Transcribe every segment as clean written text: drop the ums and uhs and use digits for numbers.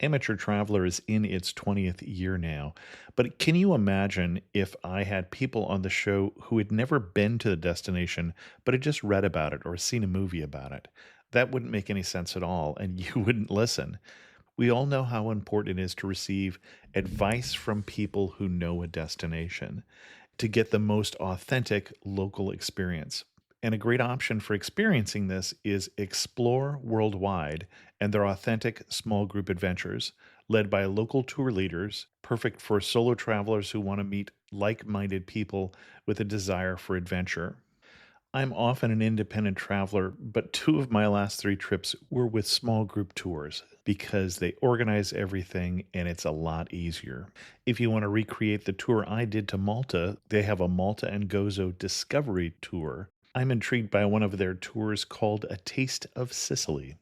Amateur Traveler is in its 20th year now, but can you imagine if I had people on the show who had never been to the destination but had just read about it or seen a movie about it? That wouldn't make any sense at all, and you wouldn't listen. We all know how important it is to receive advice from people who know a destination to get the most authentic local experience. And a great option for experiencing this is Explore Worldwide and their authentic small group adventures, led by local tour leaders, perfect for solo travelers who want to meet like minded people with a desire for adventure. I'm often an independent traveler, but two of my last three trips were with small group tours because they organize everything and it's a lot easier. If you want to recreate the tour I did to Malta, they have a Malta and Gozo Discovery Tour. I'm intrigued by one of their tours called A Taste of Sicily.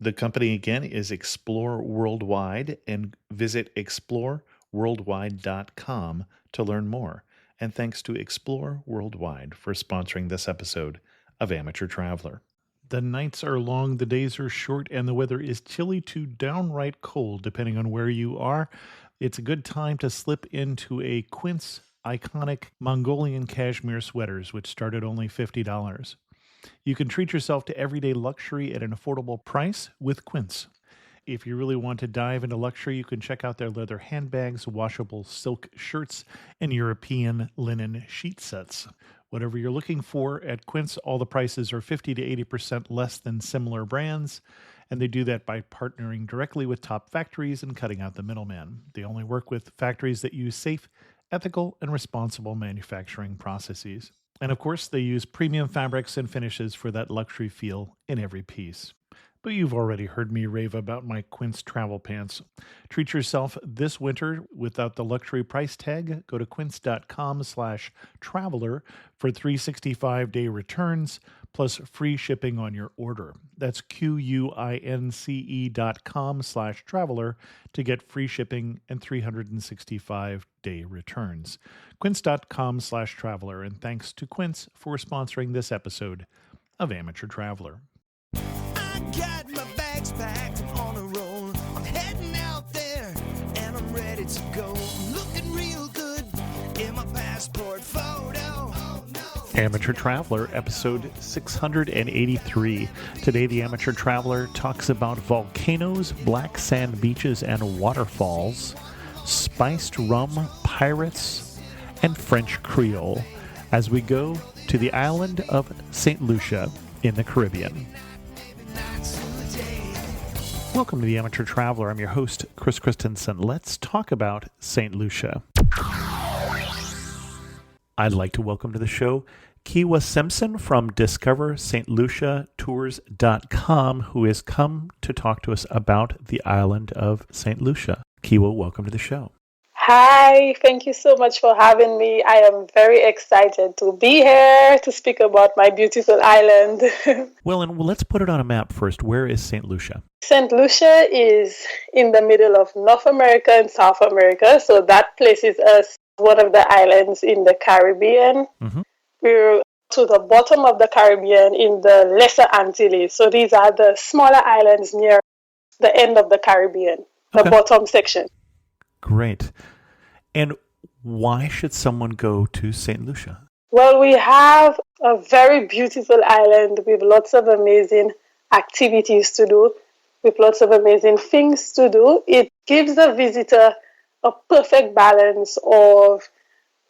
The company again is Explore Worldwide, and visit exploreworldwide.com to learn more. And thanks to Explore Worldwide for sponsoring this episode of Amateur Traveler. The nights are long, the days are short, and the weather is chilly to downright cold, depending on where you are. It's a good time to slip into a Quince iconic Mongolian cashmere sweaters, which start at only $50. You can treat yourself to everyday luxury at an affordable price with Quince. If you really want to dive into luxury, you can check out their leather handbags, washable silk shirts, and European linen sheet sets. Whatever you're looking for at Quince, all the prices are 50 to 80% less than similar brands, and they do that by partnering directly with top factories and cutting out the middleman. They only work with factories that use safe, ethical, and responsible manufacturing processes. And of course, they use premium fabrics and finishes for that luxury feel in every piece. But you've already heard me rave about my Quince travel pants. Treat yourself this winter without the luxury price tag. Go to quince.com/traveler for 365-day returns plus free shipping on your order. That's QUINCE.com/traveler to get free shipping and 365-day returns. Quince.com/traveler. And thanks to Quince for sponsoring this episode of Amateur Traveler. Got my bags packed, I'm on a roll. I'm heading out there and I'm ready to go. I'm looking real good in my passport photo. Oh, no. Amateur Traveler, episode 683. Today, the Amateur Traveler talks about volcanoes, black sand beaches and waterfalls, spiced rum, pirates, and French Creole as we go to the island of Saint Lucia in the Caribbean. Welcome to the Amateur Traveler. I'm your host, Chris Christensen. Let's talk about Saint Lucia. I'd like to welcome to the show Keiwa Simpson from DiscoverStLuciaTours.com, who has come to talk to us about the island of Saint Lucia. Keiwa, welcome to the show. Hi, thank you so much for having me. I am very excited to be here to speak about my beautiful island. Well, let's put it on a map first. Where is St. Lucia? St. Lucia is in the middle of North America and South America, so that places us one of the islands in the Caribbean. Mm-hmm. We're to the bottom of the Caribbean in the Lesser Antilles. So these are the smaller islands near the end of the Caribbean, the bottom section. Great. And why should someone go to St. Lucia? Well, we have a very beautiful island with lots of amazing activities to do, with lots of amazing things to do. It gives the visitor a perfect balance of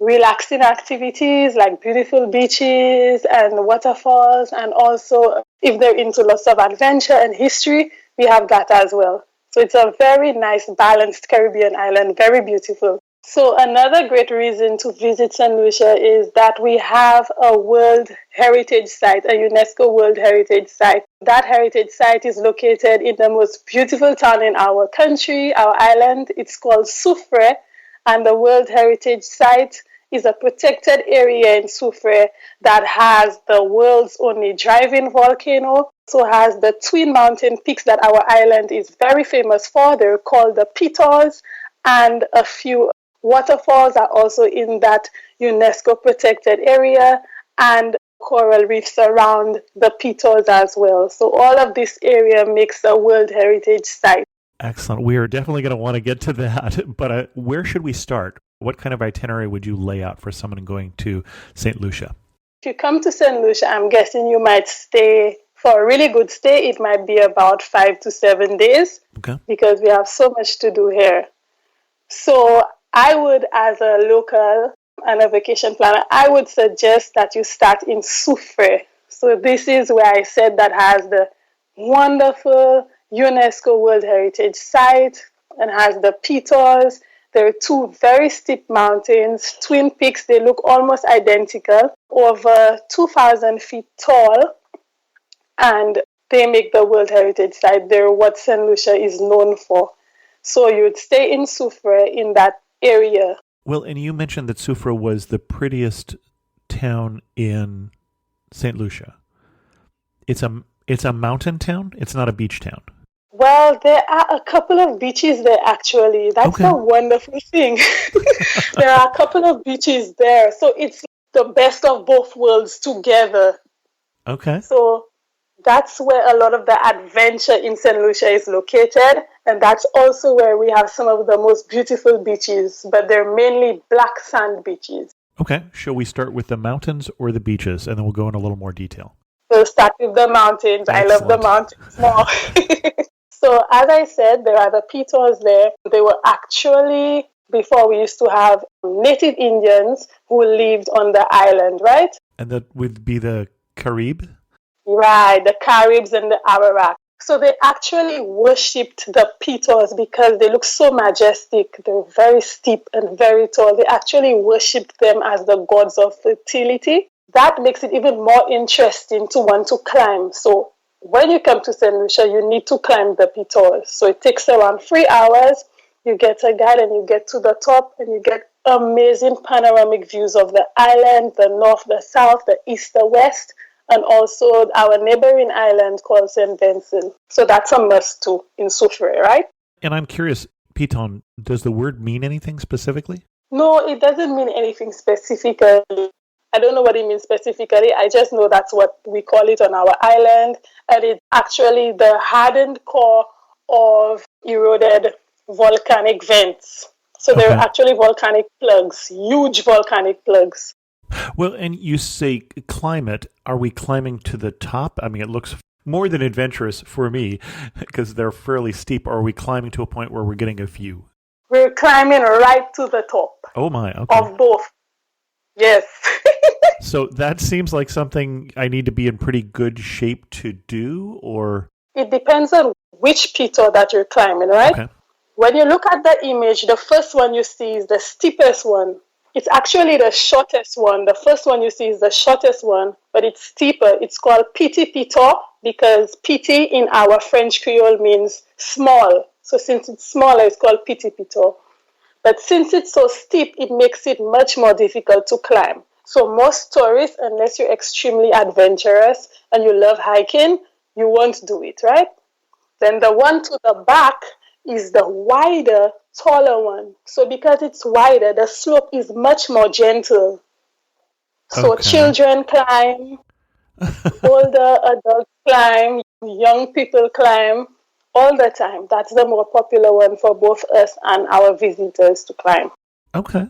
relaxing activities like beautiful beaches and waterfalls, and also if they're into lots of adventure and history, we have that as well. So it's a very nice, balanced Caribbean island, very beautiful. So another great reason to visit St. Lucia is that we have a World Heritage Site, a UNESCO World Heritage Site. That heritage site is located in the most beautiful town in our country, our island. It's called Soufrière, and the World Heritage Site is a protected area in Soufrière that has the world's only drive-in volcano. So has the twin mountain peaks that our island is very famous for. They're called the Pitons, and a few waterfalls are also in that UNESCO protected area, and coral reefs around the Pitons as well. So all of this area makes a World Heritage Site. Excellent. We are definitely going to want to get to that. But where should we start? What kind of itinerary would you lay out for someone going to St. Lucia? If you come to Saint Lucia, I'm guessing you might stay for a really good stay. It might be about 5 to 7 days because we have so much to do here. So I would, as a local and a vacation planner, I would suggest that you start in Soufrière. So this is where I said that has the wonderful UNESCO World Heritage Site and has the Petors. There are two very steep mountains, twin peaks. They look almost identical, over 2,000 feet tall, and they make the World Heritage Site. They're what Saint Lucia is known for. So you would stay in Soufrière in that area. Well, and you mentioned that Soufrière was the prettiest town in Saint Lucia. It's a mountain town. It's not a beach town. Well, there are a couple of beaches there, actually. That's the wonderful thing. There are a couple of beaches there. So it's the best of both worlds together. Okay. So that's where a lot of the adventure in St. Lucia is located. And that's also where we have some of the most beautiful beaches. But they're mainly black sand beaches. Okay. Shall we start with the mountains or the beaches? And then we'll go in a little more detail. We'll start with the mountains. Excellent. I love the mountains more. So as I said, there are the Petors there. They were actually, before we used to have native Indians who lived on the island, right? And that would be the Carib? Right, the Caribs and the Arawak. So they actually worshipped the Petors because they look so majestic. They're very steep and very tall. They actually worshipped them as the gods of fertility. That makes it even more interesting to want to climb. So when you come to St. Lucia, you need to climb the Petors. So it takes around 3 hours. You get a guide and you get to the top and you get amazing panoramic views of the island, the north, the south, the east, the west, and also our neighboring island called St. Vincent. So that's a must too in Soufrière, right? And I'm curious, Piton, does the word mean anything specifically? No, it doesn't mean anything specifically. I don't know what it means specifically. I just know that's what we call it on our island. And it's actually the hardened core of eroded volcanic vents. So they're actually volcanic plugs, huge volcanic plugs. Well, and you say climate. Are we climbing to the top? I mean, it looks more than adventurous for me because they're fairly steep. Or are we climbing to a point where we're getting a view? We're climbing right to the top. Oh, my. Okay. Of both. Yes. So that seems like something I need to be in pretty good shape to do, or? It depends on which Petor that you're climbing, right? Okay. When you look at the image, the first one you see is the steepest one. It's actually the shortest one. The first one you see is the shortest one, but it's steeper. It's called Petit Petor because petit in our French Creole means small. So since it's smaller, it's called Petit Petor. But since it's so steep, it makes it much more difficult to climb. So most tourists, unless you're extremely adventurous and you love hiking, you won't do it, right? Then the one to the back is the wider, taller one. So because it's wider, the slope is much more gentle. So children climb, older adults climb, young people climb all the time. That's the more popular one for both us and our visitors to climb. Okay.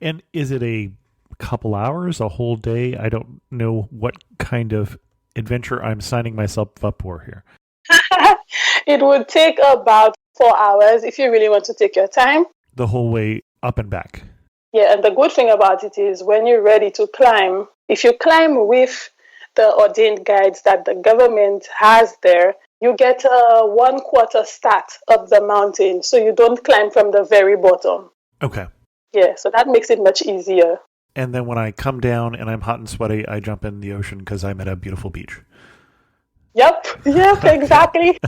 And is it a couple hours, a whole day? I don't know what kind of adventure I'm signing myself up for here. It would take about 4 hours if you really want to take your time. The whole way up and back. Yeah, and the good thing about it is when you're ready to climb, if you climb with the ordained guides that the government has there, you get a 1/4 start up the mountain, so you don't climb from the very bottom. Okay. Yeah, so that makes it much easier. And then when I come down and I'm hot and sweaty, I jump in the ocean because I'm at a beautiful beach. Yep, exactly.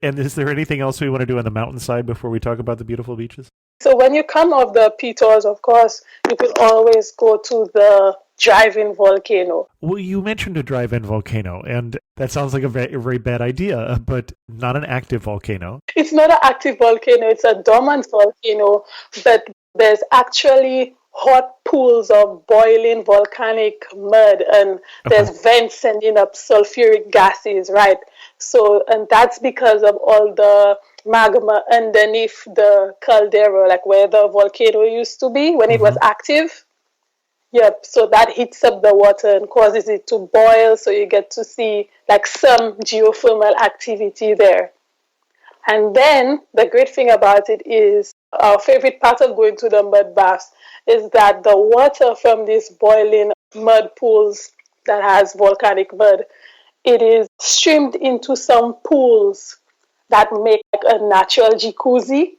And is there anything else we want to do on the mountainside before we talk about the beautiful beaches? So when you come off the Petors, of course, you can always go to the drive-in volcano. Well, you mentioned a drive-in volcano, and that sounds like a very bad idea, but not an active volcano. It's not an active volcano, it's a dormant volcano, but there's actually hot pools of boiling volcanic mud, and Okay. there's vents sending up sulfuric gases, right? So, and that's because of all the magma underneath the caldera, like where the volcano used to be when it was Hmm. active. Yep, so that heats up the water and causes it to boil, so you get to see like some geothermal activity there. And then the great thing about it is our favorite part of going to the mud baths is that the water from these boiling mud pools that has volcanic mud, it is streamed into some pools that make like a natural jacuzzi.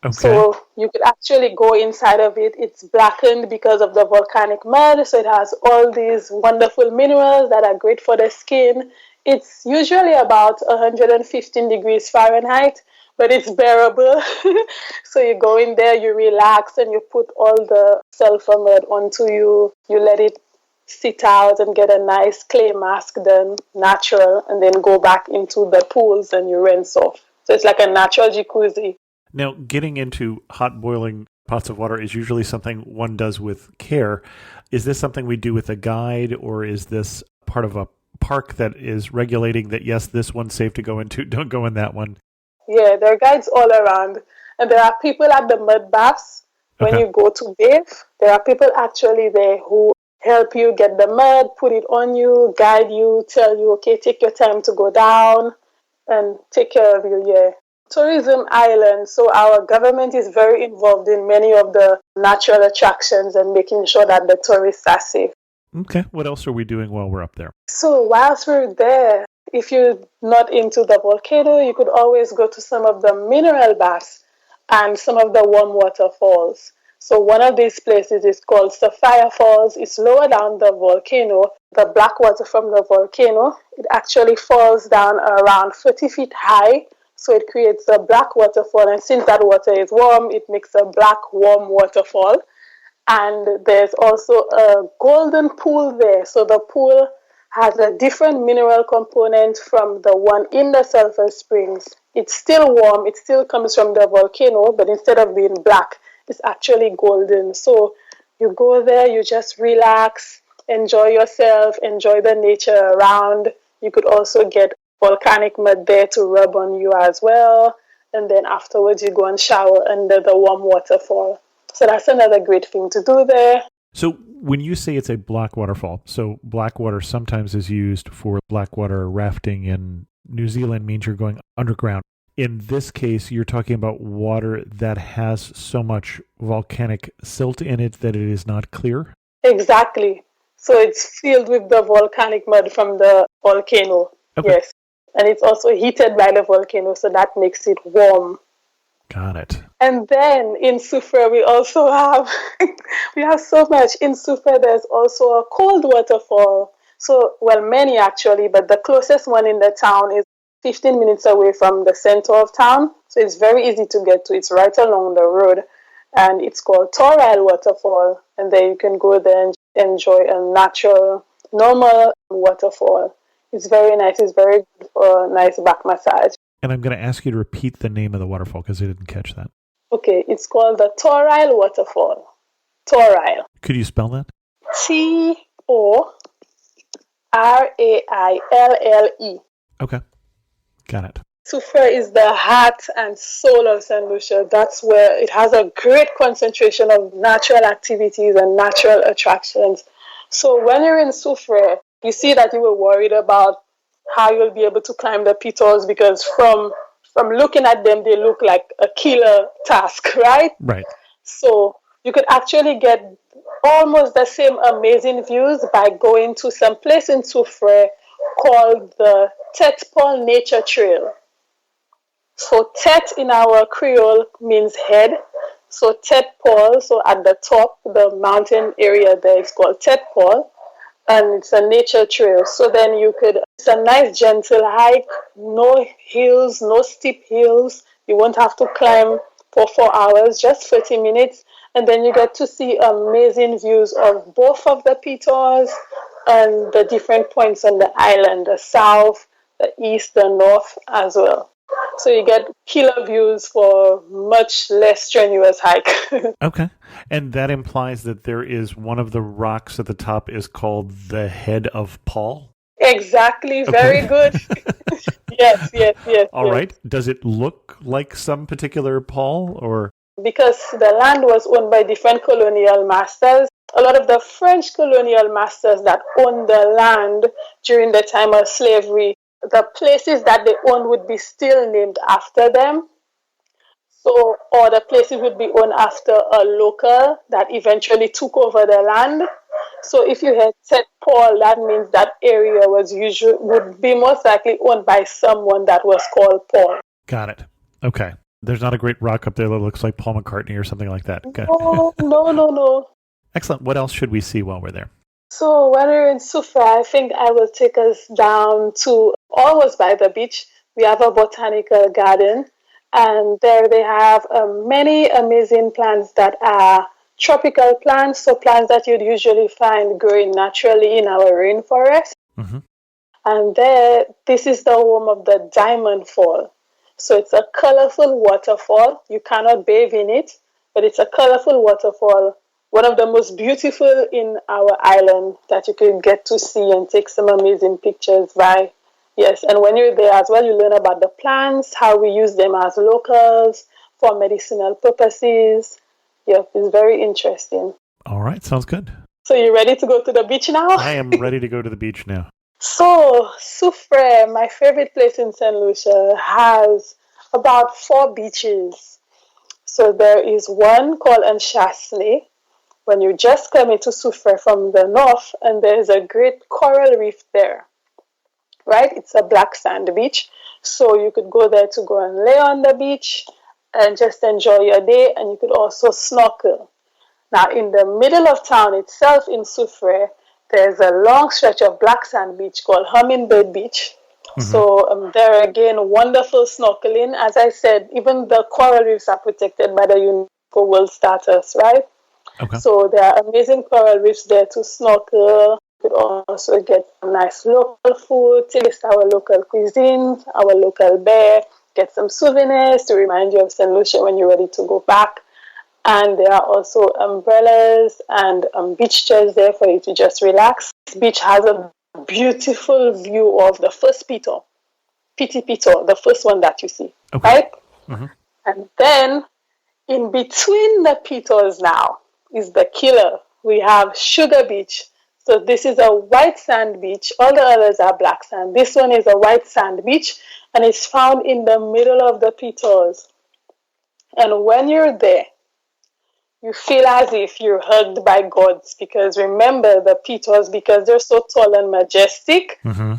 Okay. So you could actually go inside of it. It's blackened because of the volcanic mud, so it has all these wonderful minerals that are great for the skin. It's usually about 115 degrees Fahrenheit, but it's bearable. So you go in there, you relax, and you put all the sulfur mud onto you. You let it sit out and get a nice clay mask done, natural, and then go back into the pools and you rinse off. So it's like a natural jacuzzi. Now, getting into hot boiling pots of water is usually something one does with care. Is this something we do with a guide, or is this part of a park that is regulating that, yes, this one's safe to go into, don't go in that one? Yeah, there are guides all around. And there are people at the mud baths when Okay. you go to bathe. There are people actually there who help you get the mud, put it on you, guide you, tell you, okay, take your time to go down and take care of you. Yeah. Tourism island. So our government is very involved in many of the natural attractions and making sure that the tourists are safe. Okay. What else are we doing while we're up there? So whilst we're there, if you're not into the volcano, you could always go to some of the mineral baths and some of the warm waterfalls. So one of these places is called Sapphire Falls. It's lower down the volcano. The black water from the volcano, it actually falls down around 30 feet high. So it creates a black waterfall. And since that water is warm, it makes a black warm waterfall. And there's also a golden pool there. So the pool has a different mineral component from the one in the sulfur springs. It's still warm, it still comes from the volcano, but instead of being black, it's actually golden. So you go there, you just relax, enjoy yourself, enjoy the nature around. You could also get volcanic mud there to rub on you as well. And then afterwards, you go and shower under the warm waterfall. So that's another great thing to do there. So when you say it's a black waterfall, so black water sometimes is used for blackwater rafting in New Zealand means you're going underground. In this case, you're talking about water that has so much volcanic silt in it that it is not clear? Exactly. So it's filled with the volcanic mud from the volcano. Okay. Yes. And it's also heated by the volcano, so that makes it warm. Got it. And then in Sufra, we also have, we have so much. In Sufra, there's also a cold waterfall. So, well, many actually, but the closest one in the town is 15 minutes away from the center of town. So it's very easy to get to. It's right along the road. And it's called Torile Waterfall. And then you can go there and enjoy a natural, normal waterfall. It's very nice. It's very nice back massage. And I'm going to ask you to repeat the name of the waterfall because I didn't catch that. Okay, it's called the Torile Waterfall. Torile. Could you spell that? Toraille. Okay. Got it. Sufra is the heart and soul of Saint Lucia. That's where it has a great concentration of natural activities and natural attractions. So when you're in Sufra, you see that you were worried about how you'll be able to climb the pitons because from looking at them, they look like a killer task, right? Right. So you could actually get almost the same amazing views by going to some place in Soufrière called the Tête Paul Nature Trail. So Tête in our Creole means head. So Tête Paul, so at the top, the mountain area there is called Tête Paul. And it's a nature trail. So then it's a nice gentle hike, no hills, no steep hills. You won't have to climb for 4 hours, just 30 minutes. And then you get to see amazing views of both of the pitons and the different points on the island, the south, the east, the north as well. So you get killer views for much less strenuous hike. Okay. And that implies that there is one of the rocks at the top is called the Head of Paul. Exactly. Very Okay. good. Yes, yes, yes, All yes. right. Does it look like some particular Paul or? Because the land was owned by different colonial masters. A lot of the French colonial masters that owned the land during the time of slavery, the places that they owned would be still named after them. So, or the places would be owned after a local that eventually took over the land. So, if you had said Paul, that means that area would be most likely owned by someone that was called Paul. Got it. Okay. There's not a great rock up there that looks like Paul McCartney or something like that. Okay. No, no, no, no. Excellent. What else should we see while we're there? So when we're in Sufra, I think I will take us down to almost by the beach. We have a botanical garden, and there they have many amazing plants that are tropical plants, so plants that you'd usually find growing naturally in our rainforest. Mm-hmm. And there, this is the home of the Diamond Fall. So it's a colorful waterfall. You cannot bathe in it, but it's a colorful waterfall, one of the most beautiful in our island that you can get to see and take some amazing pictures by. Yes, and when you're there as well, you learn about the plants, how we use them as locals for medicinal purposes. Yep, it's very interesting. All right, sounds good. So you ready to go to the beach now? I am ready to go to the beach now. So, Soufrière, my favorite place in Saint Lucia, has about 4 beaches. So there is one called Enchasne, when you just come into Soufrière from the north, and there's a great coral reef there, right? It's a black sand beach. So you could go there to go and lay on the beach and just enjoy your day, and you could also snorkel. Now, in the middle of town itself in Soufrière, there's a long stretch of black sand beach called Hummingbird Beach. Mm-hmm. So there again, wonderful snorkeling. As I said, even the coral reefs are protected by the UNESCO World Status, right? Okay. So there are amazing coral reefs there to snorkel. You could also get some nice local food, taste our local cuisine, our local bear, get some souvenirs to remind you of St. Lucia when you're ready to go back. And there are also umbrellas and beach chairs there for you to just relax. This beach has a beautiful view of the first Pito, Piti Pito, the first one that you see, okay. Right? Mm-hmm. And then in between the Pitos now is the killer. We have Sugar Beach. So this is a white sand beach. All the others are black sand. This one is a white sand beach, and it's found in the middle of the Pitos. And when you're there, you feel as if you're hugged by gods, because remember the Pitos, because they're so tall and majestic, mm-hmm.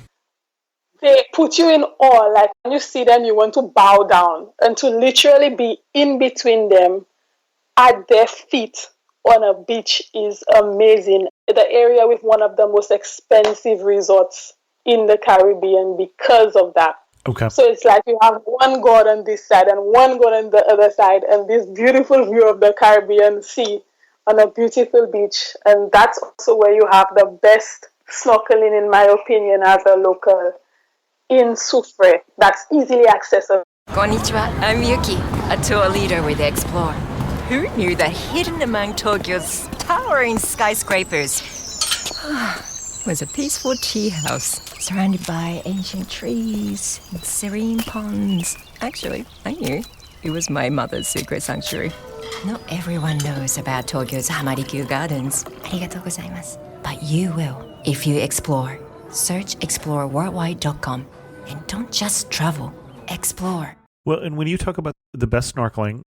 They put you in awe. Like when you see them, you want to bow down, and to literally be in between them at their feet on a beach is amazing. The area with one of the most expensive resorts in the Caribbean because of that. Okay. So it's like you have one god on this side and one god on the other side, and this beautiful view of the Caribbean Sea on a beautiful beach. And that's also where you have the best snorkeling, in my opinion, as a local in Soufrière. That's easily accessible. Konnichiwa, I'm Yuki, a tour leader with Explore. Who knew that hidden among Tokyo's towering skyscrapers was a peaceful tea house surrounded by ancient trees and serene ponds? Actually, I knew. It was my mother's secret sanctuary. Not everyone knows about Tokyo's Hamarikyu Gardens. Arigatou gozaimasu. But you will if you explore. Search exploreworldwide.com and don't just travel, explore. Well, and when you talk about the best snorkeling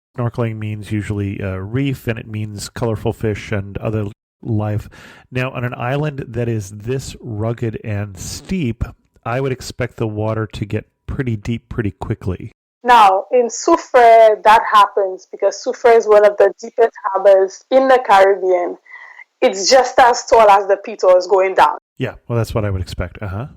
means usually reef, and it means colorful fish and other life. Now, on an island that is this rugged and steep, I would expect the water to get pretty deep pretty quickly. Now, in Soufrière, that happens because Soufrière is one of the deepest harbors in the Caribbean. It's just as tall as the Pitos going down. Yeah, well, that's what I would expect. Uh-huh.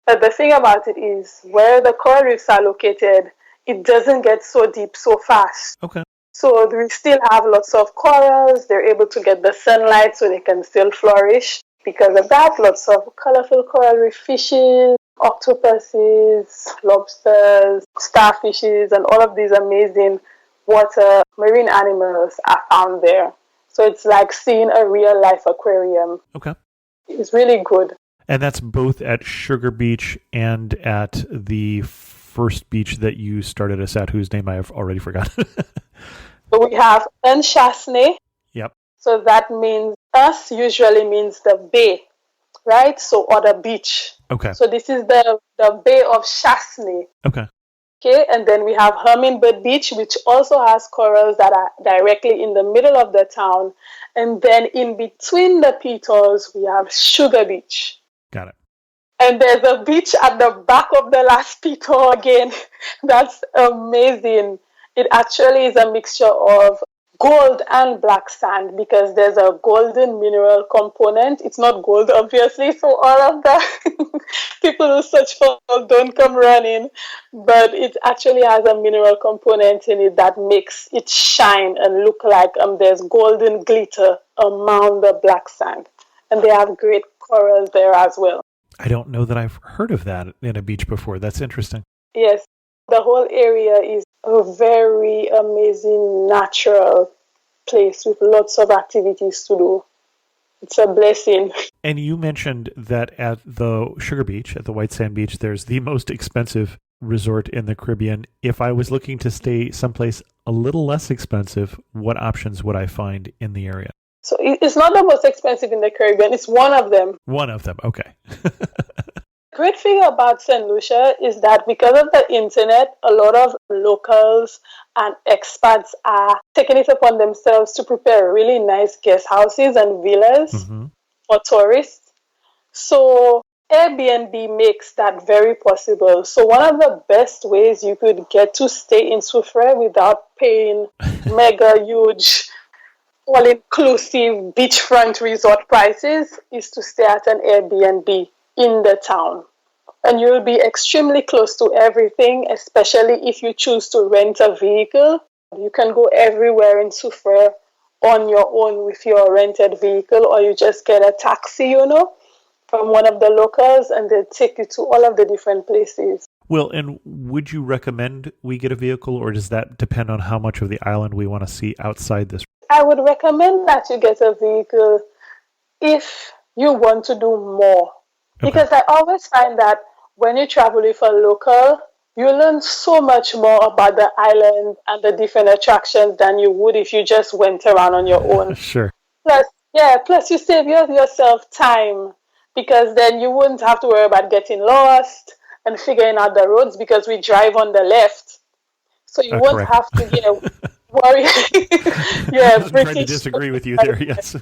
But the thing about it is, where the coral reefs are located, it doesn't get so deep so fast. Okay. So we still have lots of corals. They're able to get the sunlight so they can still flourish. Because of that, lots of colorful coral reef fishes, octopuses, lobsters, starfishes, and all of these amazing water marine animals are found there. So it's like seeing a real life aquarium. Okay. It's really good. And that's both at Sugar Beach and at the first beach that you started us at, whose name I have already forgotten. So we have Unchasne. Yep. So that means, us usually means the bay, right? So, or the beach. Okay. So this is the Bay of Chasne. Okay. Okay, and then we have Hummingbird Beach, which also has corals that are directly in the middle of the town. And then in between the petals, we have Sugar Beach. Got it. And there's a beach at the back of the last petal again. That's amazing. It actually is a mixture of gold and black sand because there's a golden mineral component. It's not gold, obviously, so all of the people who search for gold don't come running, but it actually has a mineral component in it that makes it shine and look like there's golden glitter among the black sand. And they have great corals there as well. I don't know that I've heard of that in a beach before. That's interesting. Yes, the whole area is a very amazing natural place with lots of activities to do. It's a blessing. And you mentioned that at the Sugar Beach, at the White Sand Beach, there's the most expensive resort in the Caribbean. If I was looking to stay someplace a little less expensive, what options would I find in the area? So it's not the most expensive in the Caribbean. It's one of them. One of them. Okay. Great thing about Saint Lucia is that because of the internet, a lot of locals and expats are taking it upon themselves to prepare really nice guest houses and villas for tourists. So Airbnb makes that very possible. So one of the best ways you could get to stay in Soufrière without paying mega huge all-inclusive beachfront resort prices is to stay at an Airbnb in the town. And you'll be extremely close to everything, especially if you choose to rent a vehicle. You can go everywhere in Soufrière on your own with your rented vehicle, or you just get a taxi, from one of the locals, and they'll take you to all of the different places. Well, and would you recommend we get a vehicle, or does that depend on how much of the island we want to see outside this? I would recommend that you get a vehicle if you want to do more. Okay. Because I always find that when you travel with a local, you learn so much more about the island and the different attractions than you would if you just went around on your own. Sure. Plus you save yourself time, because then you wouldn't have to worry about getting lost and figuring out the roads, because we drive on the left. So you won't correct. have to, worry. I'm trying to disagree with you there, yes.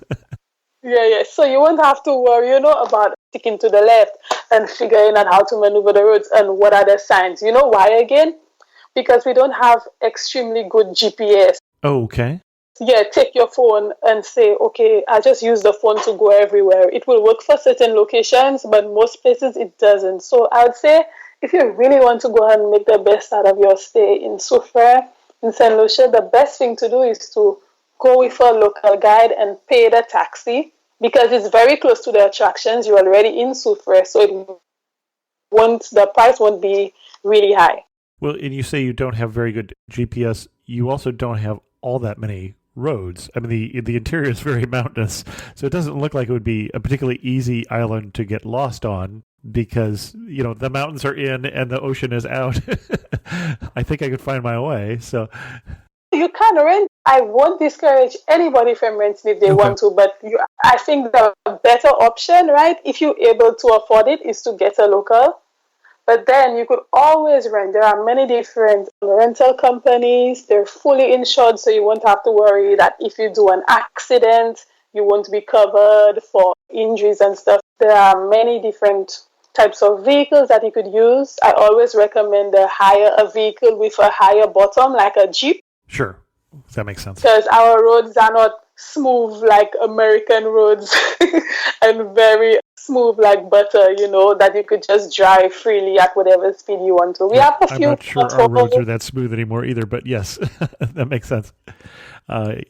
Yeah. So you won't have to worry, about sticking to the left and figuring out how to maneuver the roads and what are the signs. You know why again? Because we don't have extremely good GPS. Oh, okay. Yeah, take your phone and say, okay, I just use the phone to go everywhere. It will work for certain locations, but most places it doesn't. So I would say if you really want to go ahead and make the best out of your stay in Soufrière, in Saint Lucia, the best thing to do is to go with a local guide and pay the taxi, because it's very close to the attractions. You're already in Soufrière, so the price won't be really high. Well, and you say you don't have very good GPS. You also don't have all that many roads. I mean, the interior is very mountainous, so it doesn't look like it would be a particularly easy island to get lost on, because, the mountains are in and the ocean is out. I think I could find my way, so... You can rent. I won't discourage anybody from renting if they want to, but I think the better option, right, if you're able to afford it, is to get a local. But then you could always rent. There are many different rental companies. They're fully insured, so you won't have to worry that if you do an accident, you won't be covered for injuries and stuff. There are many different types of vehicles that you could use. I always recommend hire a vehicle with a higher bottom, like a Jeep. Sure. That makes sense. Because our roads are not smooth like American roads and very smooth like butter, that you could just drive freely at whatever speed you want to. We Yeah, have a I'm few not sure our roads are potholes. that smooth anymore either, but yes, that makes sense.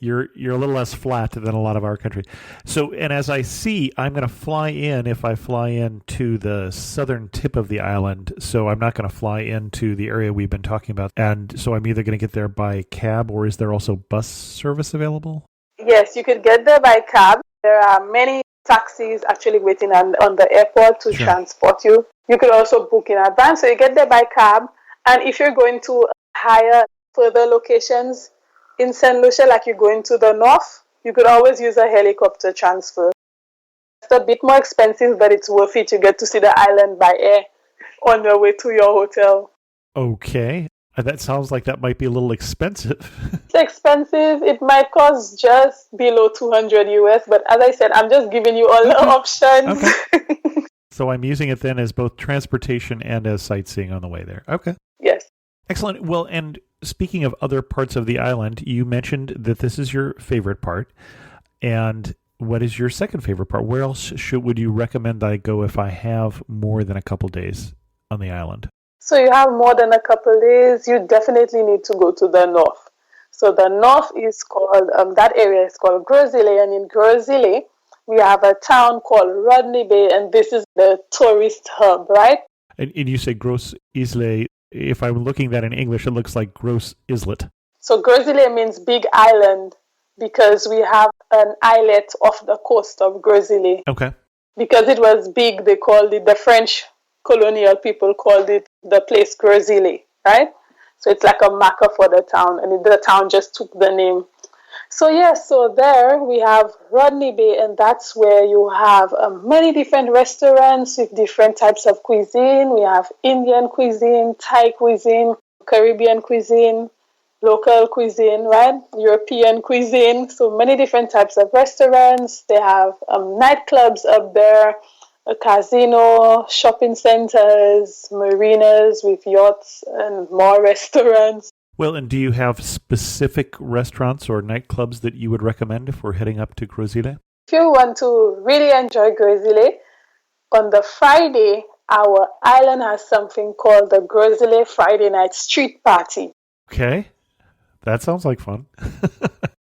You're a little less flat than a lot of our country. So, and as I see, I'm going to fly in if I fly in to the southern tip of the island. So I'm not going to fly into the area we've been talking about. And so I'm either going to get there by cab, or is there also bus service available? Yes, you could get there by cab. There are many taxis actually waiting on the airport to Sure. transport you. You could also book in advance. So you get there by cab. And if you're going to higher, further locations in Saint Lucia, like you're going to the north, you could always use a helicopter transfer. It's a bit more expensive, but it's worth it. You get to see the island by air on your way to your hotel. Okay. That sounds like that might be a little expensive. It's expensive. It might cost just below 200 US, but as I said, I'm just giving you all the options. Okay. So I'm using it then as both transportation and as sightseeing on the way there. Okay. Yes. Excellent. Well, and speaking of other parts of the island, you mentioned that this is your favorite part. And what is your second favorite part? Where else would you recommend I go if I have more than a couple days on the island? So you have more than a couple days, you definitely need to go to the north. So the north is called, that area is called Grozile, and in Grozile, we have a town called Rodney Bay, and this is the tourist hub, right? And you say Gross Isle. If I'm looking at that in English, it looks like Gross Islet. So Grozile means big island because we have an islet off the coast of Grozile. Okay. Because it was big, they called it, the French colonial people called it the place Grozile, right? So it's like a marker for the town, and the town just took the name. So so there we have Rodney Bay, and that's where you have many different restaurants with different types of cuisine. We have Indian cuisine, Thai cuisine, Caribbean cuisine, local cuisine, right? European cuisine. So many different types of restaurants. They have nightclubs up there, a casino, shopping centers, marinas with yachts, and more restaurants. Well, and do you have specific restaurants or nightclubs that you would recommend if we're heading up to Grozile? If you want to really enjoy Grozile, on the Friday, our island has something called the Grozile Friday Night Street Party. Okay. That sounds like fun.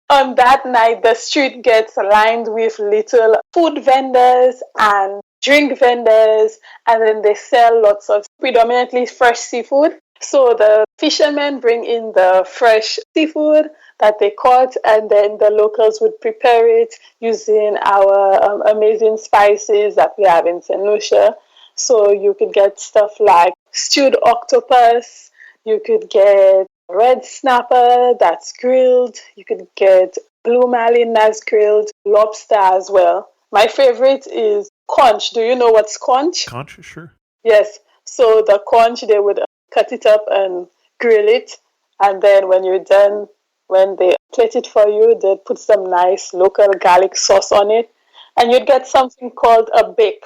On that night, the street gets lined with little food vendors and drink vendors, and then they sell lots of predominantly fresh seafood. So the fishermen bring in the fresh seafood that they caught, and then the locals would prepare it using our amazing spices that we have in Saint Lucia. So you could get stuff like stewed octopus, you could get red snapper that's grilled, you could get blue marlin that's grilled, lobster as well. My favorite is conch. Do you know what's conch? Conch, sure. Yes. So the conch, they would cut it up and grill it. And then when you're done, when they plate it for you, they put some nice local garlic sauce on it. And you'd get something called a bake.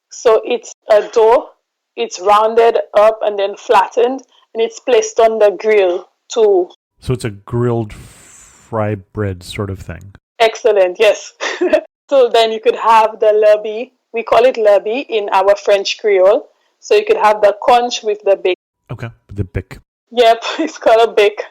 So it's a dough. It's rounded up and then flattened. And it's placed on the grill too. So it's a grilled fry bread sort of thing. Excellent, yes. So then you could have the lubby. We call it lubby in our French Creole. So you could have the conch with the bake. Okay, the bic. Yep, it's called a bake.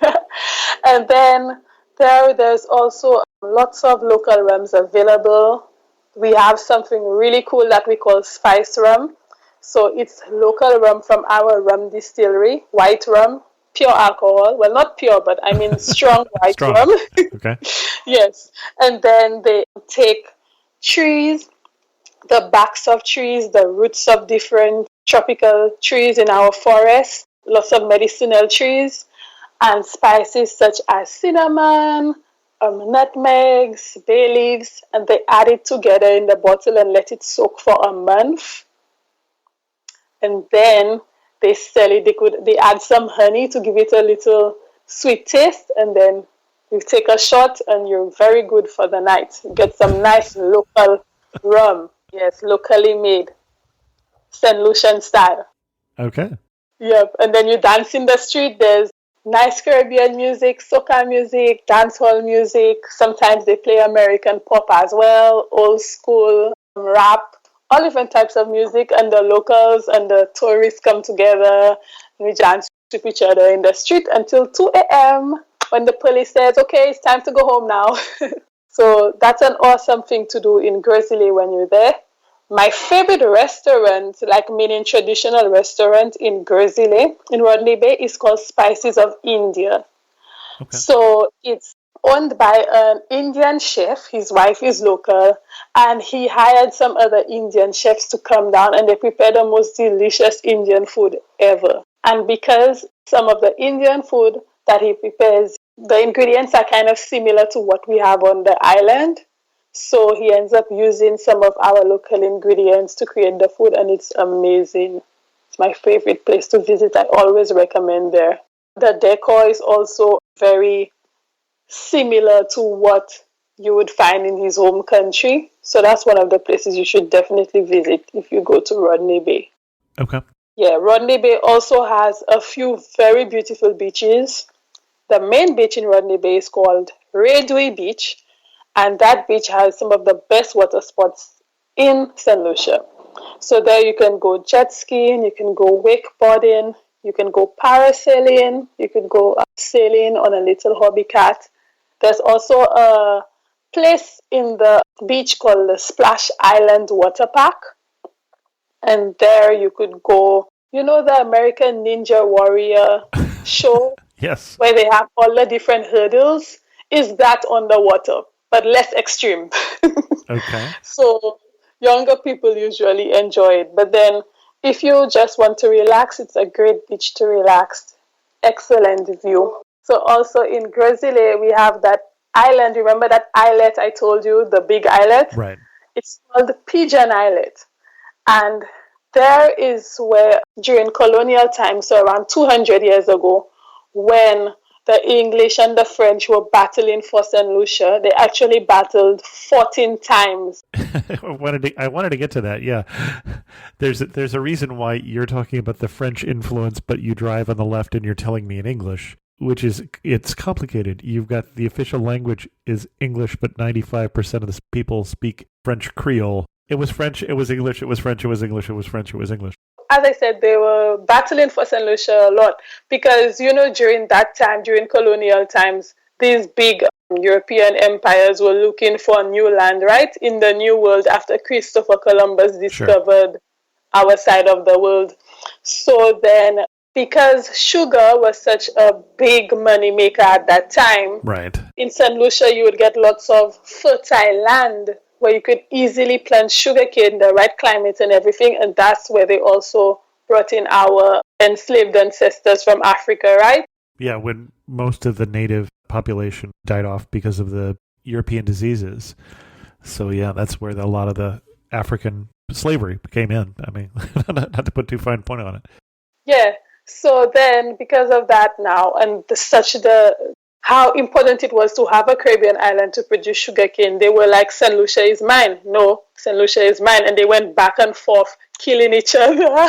And then there's also lots of local rums available. We have something really cool that we call spice rum. So it's local rum from our rum distillery, white rum, pure alcohol. Well, not pure, but I mean strong white Strong. rum. Okay. Yes. And then they take trees, the backs of trees, the roots of different tropical trees in our forest, lots of medicinal trees, and spices such as cinnamon, nutmegs, bay leaves, and they add it together in the bottle and let it soak for a month. And then they sell it. They add some honey to give it a little sweet taste, and then you take a shot and you're very good for the night. You get some nice local rum. Yes, locally made. St. Lucian style. Okay. Yep. And then you dance in the street. There's nice Caribbean music, soca music, dancehall music. Sometimes they play American pop as well, old school rap, all different types of music, and the locals and the tourists come together and we dance with each other in the street until 2 a.m. when the police says, okay, it's time to go home now. So that's an awesome thing to do in Grizzly when you're there. My favorite restaurant, like meaning traditional restaurant in Grizzly, in Rodney Bay, is called Spices of India. Okay. So it's owned by an Indian chef. His wife is local, and he hired some other Indian chefs to come down, and they prepare the most delicious Indian food ever. And because some of the Indian food that he prepares, the ingredients are kind of similar to what we have on the island. So he ends up using some of our local ingredients to create the food, and it's amazing. It's my favorite place to visit. I always recommend there. The decor is also very similar to what you would find in his home country. So that's one of the places you should definitely visit if you go to Rodney Bay. Okay. Yeah, Rodney Bay also has a few very beautiful beaches. The main beach in Rodney Bay is called Redway Beach, and that beach has some of the best water spots in Saint Lucia. So there you can go jet skiing, you can go wakeboarding, you can go parasailing, you can go sailing on a little hobby cat. There's also a place in the beach called the Splash Island Water Park. And there you could go, you know, the American Ninja Warrior show? Yes. Where they have all the different hurdles, is that underwater, but less extreme. Okay. So younger people usually enjoy it. But then if you just want to relax, it's a great beach to relax. Excellent view. So also in Grizzly, we have that island. Remember that islet I told you, the big islet? Right. It's called Pigeon Islet. And there is where, during colonial times, so around 200 years ago, when the English and the French were battling for Saint Lucia, they actually battled 14 times. I wanted to get to that. Yeah, there's a reason why you're talking about the French influence, but you drive on the left and you're telling me in English, which is it's complicated. You've got the official language is English, but 95% of the people speak French Creole. It was French, it was English, it was French, it was English, it was French, it was English. As I said, they were battling for St. Lucia a lot because, you know, during that time, during colonial times, these big European empires were looking for new land, right? In the New World after Christopher Columbus discovered our side of the world. So then, because sugar was such a big money maker at that time, right, in St. Lucia, you would get lots of fertile land where you could easily plant sugarcane, the right climate and everything. And that's where they also brought in our enslaved ancestors from Africa, right? Yeah, when most of the native population died off because of the European diseases. So yeah, that's where a lot of the African slavery came in. I mean, not to put too fine a point on it. Yeah. So then, because of that now, and how important it was to have a Caribbean island to produce sugarcane. They were like, St. Lucia is mine. No, St. Lucia is mine. And they went back and forth, killing each other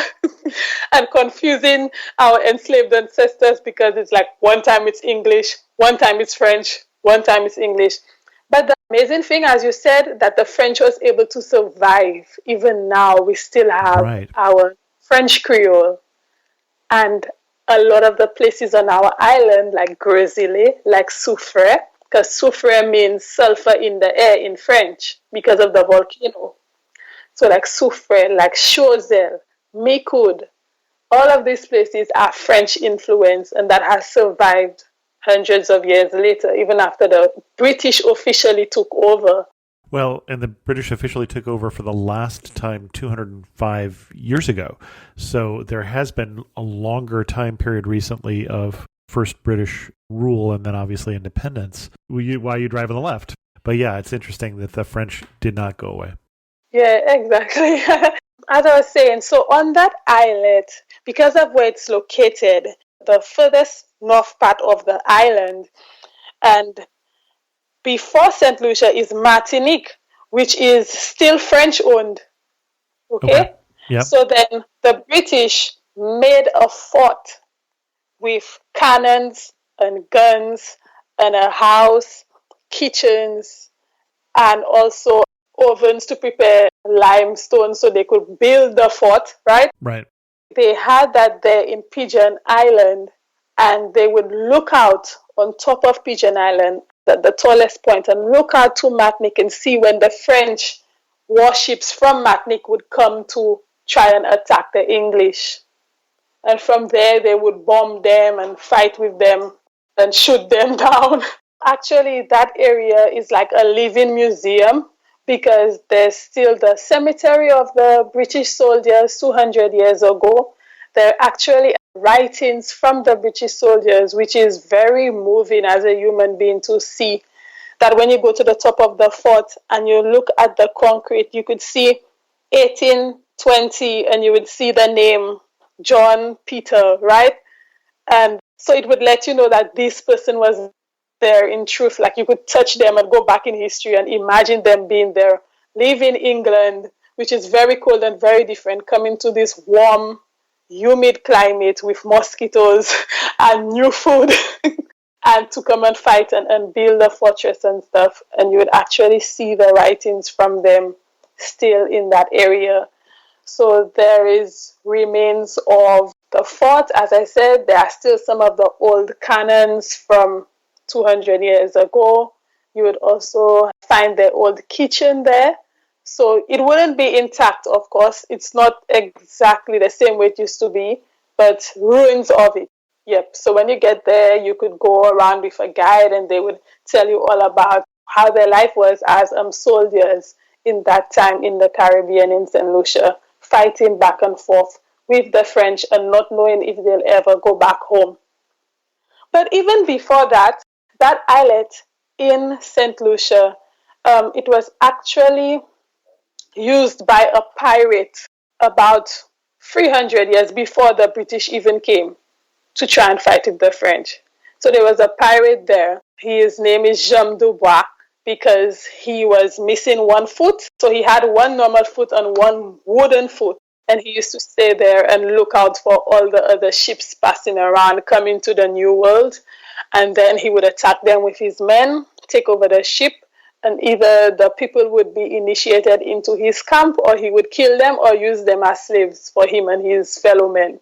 and confusing our enslaved ancestors because it's like one time it's English, one time it's French, one time it's English. But the amazing thing, as you said, that the French was able to survive. Even now, we still have our French Creole. And a lot of the places on our island, like Grizzly, like soufre, because soufre means sulfur in the air in French because of the volcano. So like soufre, like Choiseul, Micoud, all of these places are French influence, and that has survived hundreds of years later, even after the British officially took over. Well, and the British officially took over for the last time 205 years ago. So there has been a longer time period recently of first British rule and then obviously independence while you drive on the left. But yeah, it's interesting that the French did not go away. Yeah, exactly. As I was saying, so on that islet, because of where it's located, the furthest north part of the island, and before St. Lucia is Martinique, which is still French owned. Okay? Yep. So then the British made a fort with cannons and guns and a house, kitchens, and also ovens to prepare limestone so they could build the fort, right? Right. They had that there in Pigeon Island, and they would look out on top of Pigeon Island at the tallest point and look out to Martinique and see when the French warships from Martinique would come to try and attack the English. And from there, they would bomb them and fight with them and shoot them down. Actually, that area is like a living museum because there's still the cemetery of the British soldiers 200 years ago. There are actually writings from the British soldiers, which is very moving as a human being to see. That when you go to the top of the fort and you look at the concrete, you could see 1820 and you would see the name John Peter, right? And so it would let you know that this person was there in truth. Like you could touch them and go back in history and imagine them being there, live in England, which is very cold and very different, coming to this warm, humid climate with mosquitoes and new food and to come and fight and build a fortress and stuff. And you would actually see the writings from them still in that area. So there is remains of the fort. As I said, there are still some of the old cannons from 200 years ago. You would also find the old kitchen there. So it wouldn't be intact, of course. It's not exactly the same way it used to be, but ruins of it. Yep. So when you get there, you could go around with a guide and they would tell you all about how their life was as soldiers in that time in the Caribbean in Saint Lucia, fighting back and forth with the French and not knowing if they'll ever go back home. But even before that, that islet in Saint Lucia, it was actually used by a pirate about 300 years before the British even came to try and fight with the French. So there was a pirate there. His name is Jean Dubois because he was missing one foot. So he had one normal foot and one wooden foot. And he used to stay there and look out for all the other ships passing around, coming to the New World. And then he would attack them with his men, take over the ship, and either the people would be initiated into his camp or he would kill them or use them as slaves for him and his fellow men.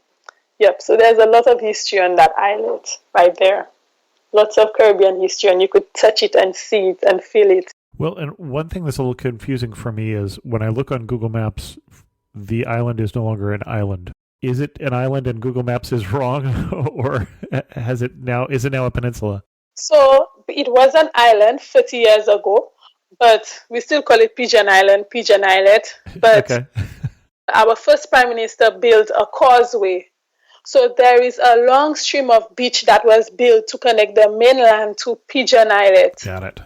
Yep, so there's a lot of history on that islet right there. Lots of Caribbean history, and you could touch it and see it and feel it. Well, and one thing that's a little confusing for me is when I look on Google Maps, the island is no longer an island. Is it an island and Google Maps is wrong, or is it now a peninsula? So it was an island 30 years ago, but we still call it Pigeon Island, Pigeon Islet. But okay. Our first Prime Minister built a causeway. So there is a long stream of beach that was built to connect the mainland to Pigeon Islet. Got it.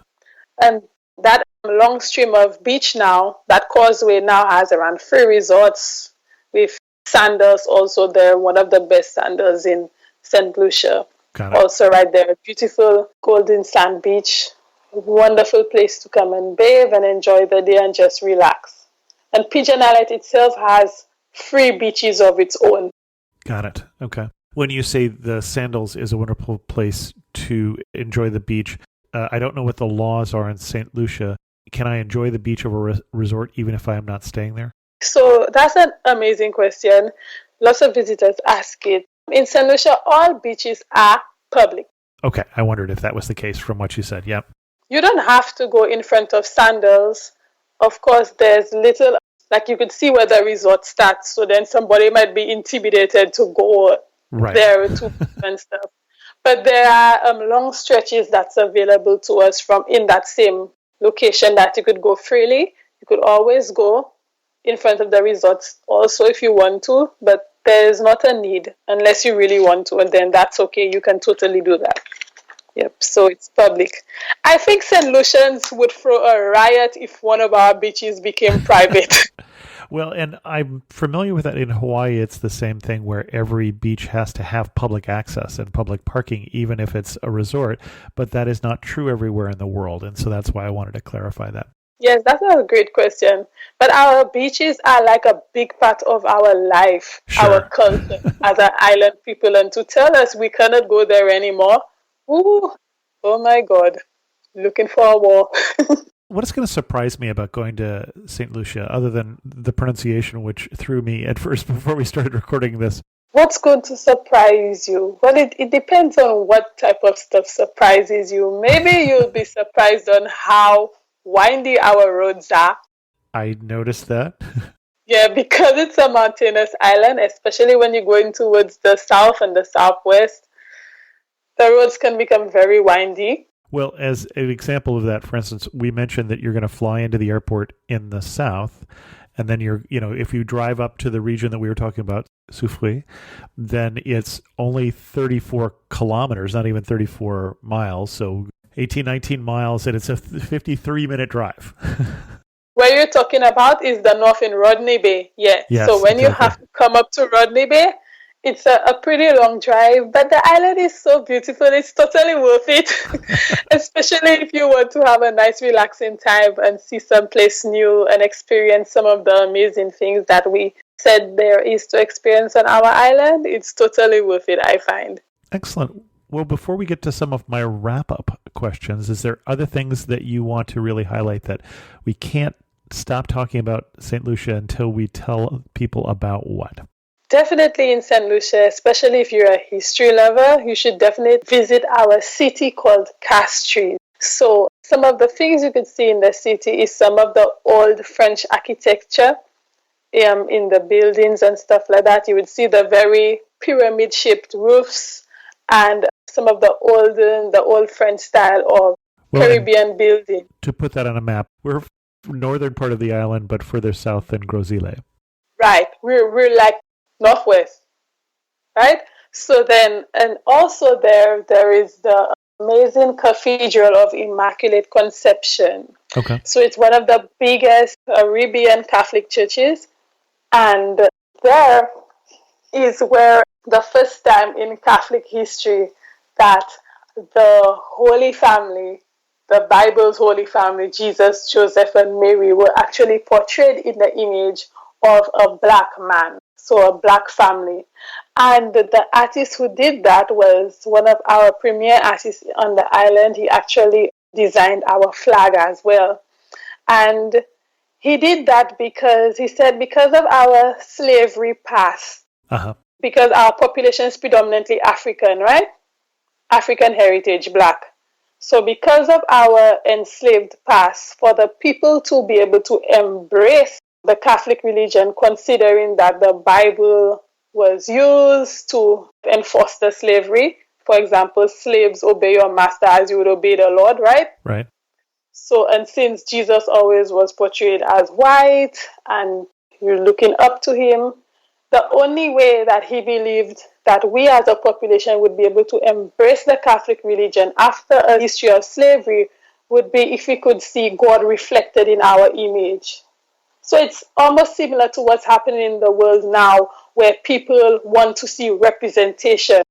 And that long stream of beach now, that causeway now has around 3 resorts with sandals also there, one of the best sandals in Saint Lucia. Also right there, beautiful golden sand beach, wonderful place to come and bathe and enjoy the day and just relax. And Pigeon Islet itself has 3 beaches of its own. Got it. Okay. When you say the Sandals is a wonderful place to enjoy the beach, I don't know what the laws are in St. Lucia. Can I enjoy the beach of a resort even if I am not staying there? So that's an amazing question. Lots of visitors ask it. In St. Lucia, all beaches are public. Okay. I wondered if that was the case from what you said. Yep. You don't have to go in front of Sandals. Of course, there's little, like you could see where the resort starts. So then somebody might be intimidated to go there to and stuff. But there are long stretches that's available to us from in that same location that you could go freely. You could always go in front of the resorts also if you want to, but there is not a need unless you really want to, and then that's okay. You can totally do that. Yep, so it's public. I think St. Lucians would throw a riot if one of our beaches became private. Well, and I'm familiar with that in Hawaii. It's the same thing where every beach has to have public access and public parking, even if it's a resort. But that is not true everywhere in the world. And so that's why I wanted to clarify that. Yes, that's a great question. But our beaches are like a big part of our life, our culture as an island people. And to tell us we cannot go there anymore, ooh, oh my God, looking for a war. What's going to surprise me about going to St. Lucia, other than the pronunciation, which threw me at first before we started recording this? What's going to surprise you? Well, it depends on what type of stuff surprises you. Maybe you'll be surprised on how windy our roads are. I noticed that. Yeah, because it's a mountainous island, especially when you're going towards the south and the southwest, the roads can become very windy. Well, as an example of that, for instance, we mentioned that you're going to fly into the airport in the south, and then if you drive up to the region that we were talking about, Soufrière, then it's only 34 kilometers, not even 34 miles, so 18, 19 miles, and it's a 53-minute drive. Where you're talking about is the north in Rodney Bay. Yeah. Yes, So when you have to come up to Rodney Bay, it's a pretty long drive, but the island is so beautiful. It's totally worth it, especially if you want to have a nice, relaxing time and see someplace new and experience some of the amazing things that we said there is to experience on our island. It's totally worth it, I find. Excellent. Well, before we get to some of my wrap-up questions, is there other things that you want to really highlight that we can't stop talking about St. Lucia until we tell people about what? Definitely in Saint Lucia, especially if you're a history lover, you should definitely visit our city called Castries. So some of the things you could see in the city is some of the old French architecture in the buildings and stuff like that. You would see the very pyramid-shaped roofs and some of the old French style of Caribbean building. To put that on a map, we're northern part of the island, but further south than Gros-Îlet. Right. We're like northwest, right? So then, and also there is the amazing Cathedral of Immaculate Conception. Okay. So it's one of the biggest Caribbean Catholic churches, and there is where the first time in Catholic history that the Holy Family, the Bible's Holy Family, Jesus, Joseph, and Mary, were actually portrayed in the image of a black man. So a black family. And the artist who did that was one of our premier artists on the island. He actually designed our flag as well. And he did that because he said because of our slavery past, because our population is predominantly African, right? African heritage, black. So because of our enslaved past, for the people to be able to embrace the Catholic religion, considering that the Bible was used to enforce the slavery. For example, slaves, obey your master as you would obey the Lord, right? Right. So, and since Jesus always was portrayed as white and you're looking up to him, the only way that he believed that we as a population would be able to embrace the Catholic religion after a history of slavery would be if we could see God reflected in our image. So it's almost similar to what's happening in the world now, where people want to see representation.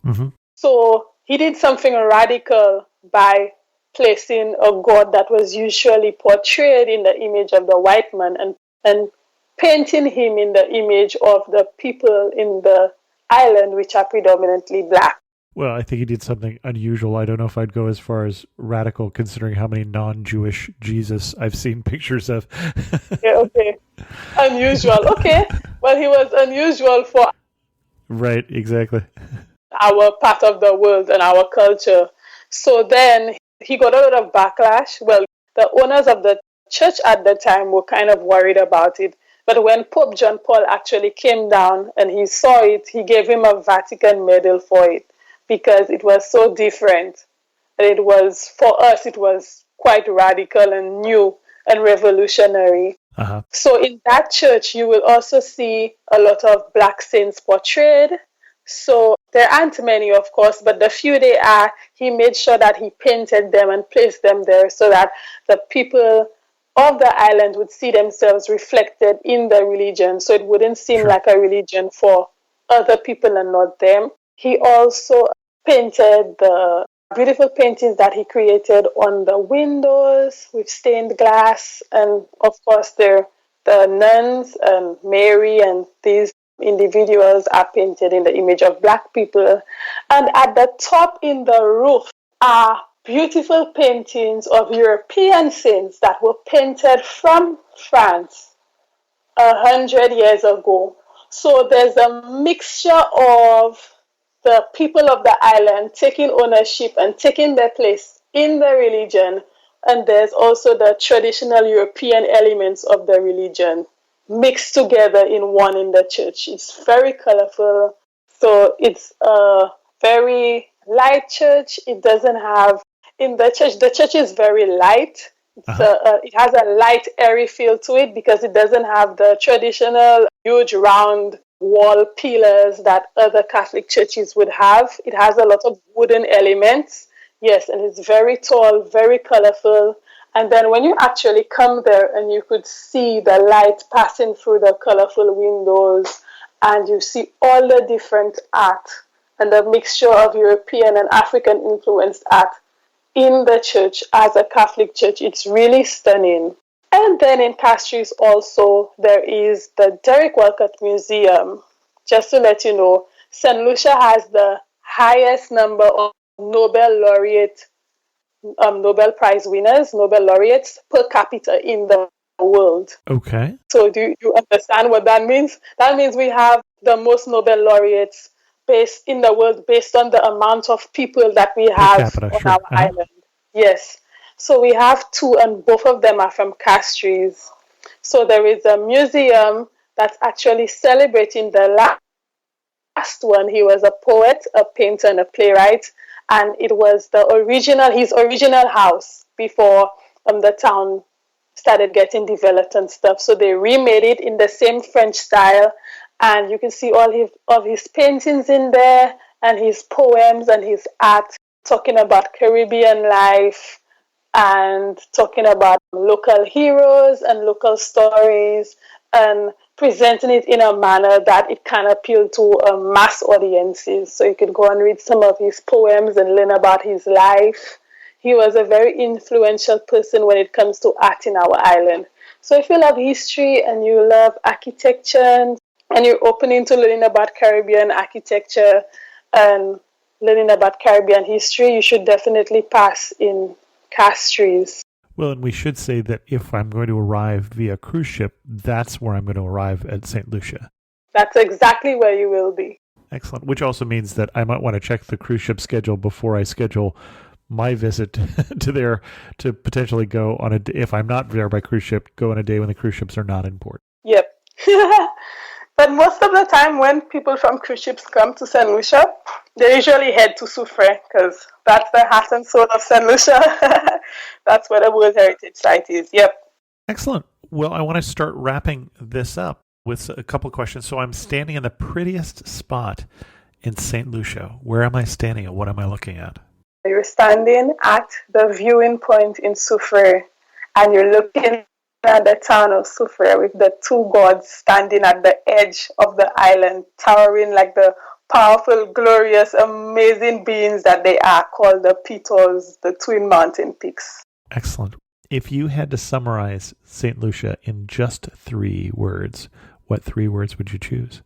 Mm-hmm. So he did something radical by placing a God that was usually portrayed in the image of the white man and painting him in the image of the people in the island, which are predominantly black. Well, I think he did something unusual. I don't know if I'd go as far as radical, considering how many non-Jewish Jesus I've seen pictures of. Yeah, okay. Unusual. Okay. Well, he was unusual for Right, exactly. our part of the world and our culture. So then he got a lot of backlash. Well, the owners of the church at the time were kind of worried about it. But when Pope John Paul actually came down and he saw it, he gave him a Vatican medal for it, because it was so different. And it was, for us, it was quite radical and new and revolutionary. Uh-huh. So in that church, you will also see a lot of black saints portrayed. So there aren't many, of course, but the few they are, he made sure that he painted them and placed them there so that the people of the island would see themselves reflected in the religion. So it wouldn't seem like a religion for other people and not them. He also painted the beautiful paintings that he created on the windows with stained glass. And of course, the nuns and Mary and these individuals are painted in the image of black people. And at the top in the roof are beautiful paintings of European saints that were painted from France 100 years ago. So there's a mixture of the people of the island taking ownership and taking their place in the religion, and there's also the traditional European elements of the religion mixed together in one in the church. It's very colorful. So it's a very light church. It doesn't have in the church is very light. It has a light, airy feel to it because it doesn't have the traditional huge round wall pillars that other Catholic churches would have. It has a lot of wooden elements. Yes, and it's very tall, very colorful. And then when you actually come there and you could see the light passing through the colorful windows and you see all the different art and the mixture of European and African influenced art in the church as a Catholic church, it's really stunning. And then in Castries also, there is the Derek Walcott Museum. Just to let you know, Saint Lucia has the highest number of Nobel laureate, Nobel Prize winners, Nobel laureates per capita in the world. Okay. So do you understand what that means? That means we have the most Nobel laureates based in the world based on the amount of people that we have capita, on sure. our island. Yes. So we have two, and both of them are from Castries. So there is a museum that's actually celebrating the last one. He was a poet, a painter, and a playwright, and it was his original house before the town started getting developed and stuff. So they remade it in the same French style, and you can see all of his paintings in there, and his poems and his art talking about Caribbean life and talking about local heroes and local stories and presenting it in a manner that it can appeal to mass audiences. So you can go and read some of his poems and learn about his life. He was a very influential person when it comes to art in our island. So if you love history and you love architecture and you're open into learning about Caribbean architecture and learning about Caribbean history, you should definitely pass in Castries. Well, and we should say that if I'm going to arrive via cruise ship, that's where I'm going to arrive at St. Lucia. That's exactly where you will be. Excellent. Which also means that I might want to check the cruise ship schedule before I schedule my visit to there to potentially go on if I'm not there by cruise ship, go on a day when the cruise ships are not in port. Yep. But most of the time when people from cruise ships come to St. Lucia, they usually head to Soufrière because that's the heart and soul of St. Lucia. That's where the World Heritage Site is. Yep. Excellent. Well, I want to start wrapping this up with a couple of questions. So I'm standing in the prettiest spot in St. Lucia. Where am I standing and what am I looking at? You're standing at the viewing point in Soufrière and you're looking at the town of Soufrière with the two gods standing at the edge of the island, towering like the powerful, glorious, amazing beings that they are, called the Pitos, the twin mountain peaks. Excellent. If you had to summarize St. Lucia in just 3 words, what 3 words would you choose?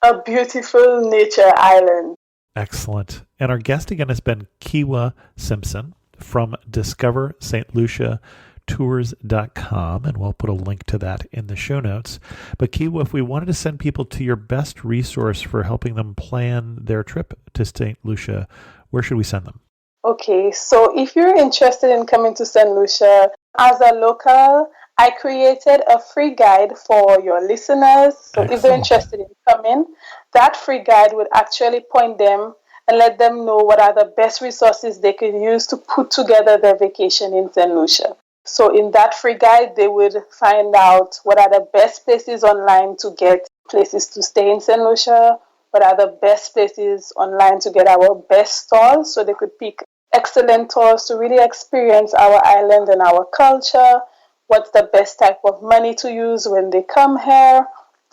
A beautiful nature island. Excellent. And our guest again has been Keiwa Simpson from Discover St. Lucia tours.com, and we'll put a link to that in the show notes. But Keiwa, if we wanted to send people to your best resource for helping them plan their trip to St. Lucia, where should we send them? Okay, so if you're interested in coming to St. Lucia, as a local, I created a free guide for your listeners. So if they're interested in coming, that free guide would actually point them and let them know what are the best resources they could use to put together their vacation in St. Lucia. So in that free guide, they would find out what are the best places online to get places to stay in St. Lucia, what are the best places online to get our best tours, so they could pick excellent tours to really experience our island and our culture, what's the best type of money to use when they come here,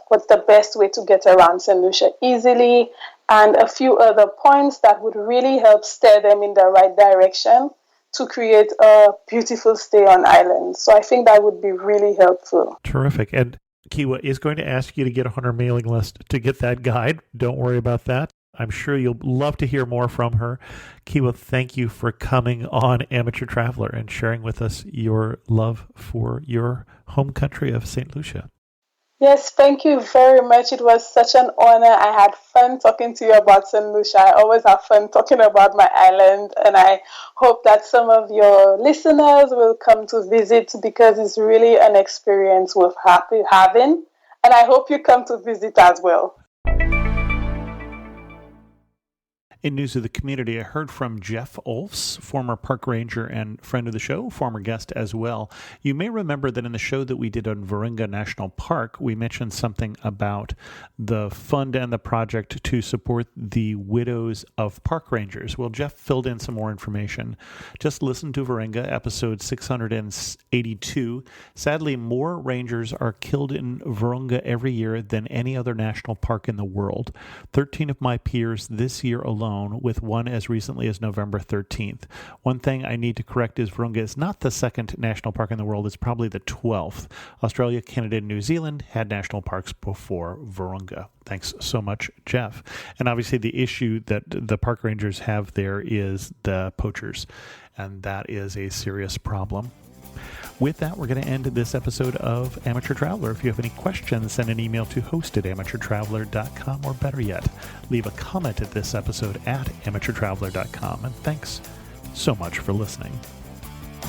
what's the best way to get around St. Lucia easily, and a few other points that would really help steer them in the right direction to create a beautiful stay on island. So I think that would be really helpful. Terrific. And Keiwa is going to ask you to get on our mailing list to get that guide. Don't worry about that. I'm sure you'll love to hear more from her. Keiwa, thank you for coming on Amateur Traveler and sharing with us your love for your home country of St. Lucia. Yes, thank you very much. It was such an honor. I had fun talking to you about St. Lucia. I always have fun talking about my island, and I hope that some of your listeners will come to visit because it's really an experience worth having. And I hope you come to visit as well. In news of the community, I heard from Jeff Olfs, former park ranger and friend of the show, former guest as well. You may remember that in the show that we did on Virunga National Park, we mentioned something about the fund and the project to support the widows of park rangers. Well, Jeff filled in some more information. Just listen to Virunga, episode 682. Sadly, more rangers are killed in Virunga every year than any other national park in the world. 13 of my peers this year alone, with one as recently as November 13th. One thing I need to correct is Virunga is not the second national park in the world. It's probably the 12th. Australia, Canada, and New Zealand had national parks before Virunga. Thanks so much, Jeff. And obviously the issue that the park rangers have there is the poachers, and that is a serious problem. With that, we're going to end this episode of Amateur Traveler. If you have any questions, send an email to host@amateurtraveler.com, or better yet, leave a comment at this episode at amateurtraveler.com. And thanks so much for listening. I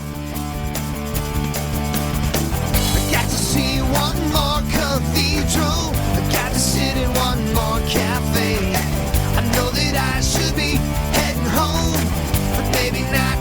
got to see one more cathedral. I got to sit in one more cafe. I know that I should be heading home, but maybe not